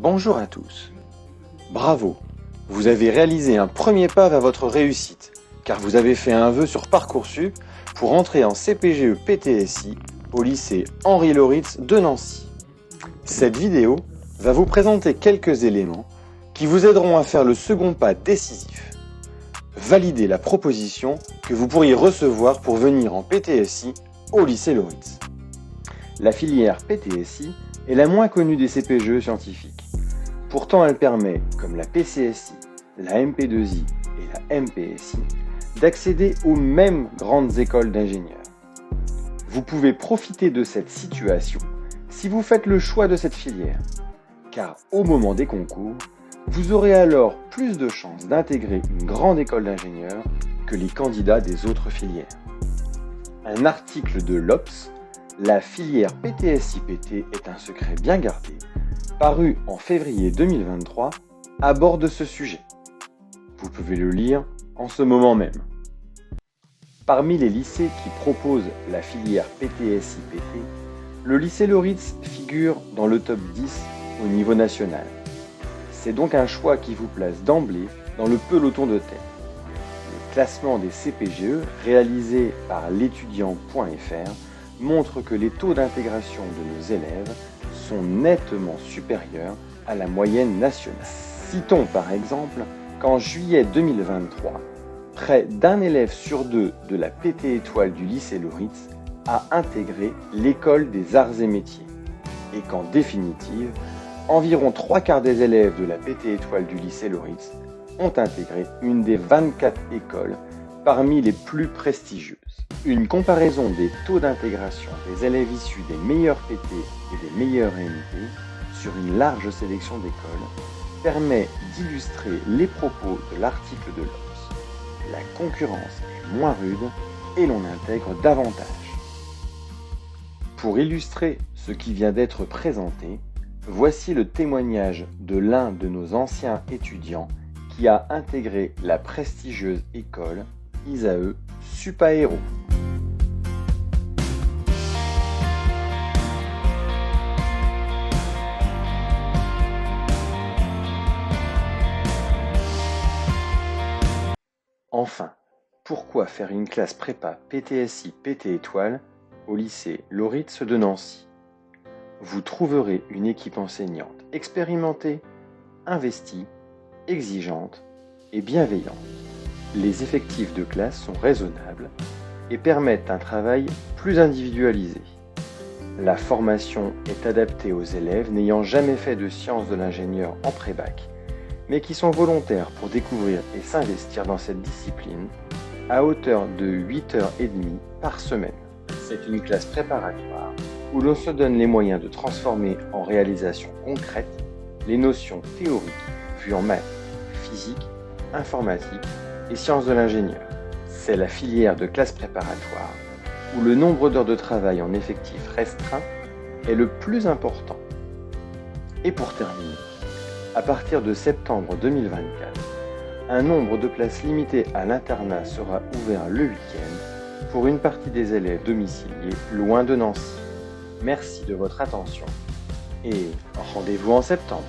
Bonjour à tous. Bravo, vous avez réalisé un premier pas vers votre réussite, car vous avez fait un vœu sur Parcoursup pour entrer en CPGE PTSI au lycée Henri Lauritz de Nancy. Cette vidéo va vous présenter quelques éléments qui vous aideront à faire le second pas décisif. Valider la proposition que vous pourriez recevoir pour venir en PTSI au lycée Lauritz. La filière PTSI est la moins connue des CPGE scientifiques. Pourtant, elle permet, comme la PCSI, la MP2I et la MPSI, d'accéder aux mêmes grandes écoles d'ingénieurs. Vous pouvez profiter de cette situation si vous faites le choix de cette filière, car au moment des concours, vous aurez alors plus de chances d'intégrer une grande école d'ingénieurs que les candidats des autres filières. Un article de l'Obs, la filière PTSI-PT est un secret bien gardé, paru en février 2023, aborde ce sujet. Vous pouvez le lire en ce moment même. Parmi les lycées qui proposent la filière PTSI-PT, le lycée Lauritz figure dans le top 10 au niveau national. C'est donc un choix qui vous place d'emblée dans le peloton de tête. Le classement des CPGE réalisé par l'étudiant.fr montre que les taux d'intégration de nos élèves sont nettement supérieurs à la moyenne nationale. Citons par exemple qu'en juillet 2023, près d'un élève sur deux de la PT étoile du lycée Lauritz a intégré l'école des arts et métiers, et qu'en définitive, environ 3/4 des élèves de la PT étoile du lycée Lauritz ont intégré une des 24 écoles parmi les plus prestigieuses. Une comparaison des taux d'intégration des élèves issus des meilleurs PT et des meilleurs MP sur une large sélection d'écoles permet d'illustrer les propos de l'article de l'Obs. La concurrence est moins rude et l'on intègre davantage. Pour illustrer ce qui vient d'être présenté, voici le témoignage de l'un de nos anciens étudiants qui a intégré la prestigieuse école ISAE Supaéro. Enfin, pourquoi faire une classe prépa PTSI PT étoile au lycée Lauritz de Nancy? Vous trouverez une équipe enseignante expérimentée, investie, exigeante et bienveillante. Les effectifs de classe sont raisonnables et permettent un travail plus individualisé. La formation est adaptée aux élèves n'ayant jamais fait de sciences de l'ingénieur en pré-bac, mais qui sont volontaires pour découvrir et s'investir dans cette discipline à hauteur de 8h30 par semaine. C'est une classe préparatoire où l'on se donne les moyens de transformer en réalisation concrète les notions théoriques vues en maths, physique, informatique et sciences de l'ingénieur. C'est la filière de classe préparatoire où le nombre d'heures de travail en effectif restreint est le plus important. Et pour terminer, à partir de septembre 2024, un nombre de places limitées à l'internat sera ouvert le week-end pour une partie des élèves domiciliés loin de Nancy. Merci de votre attention et rendez-vous en septembre.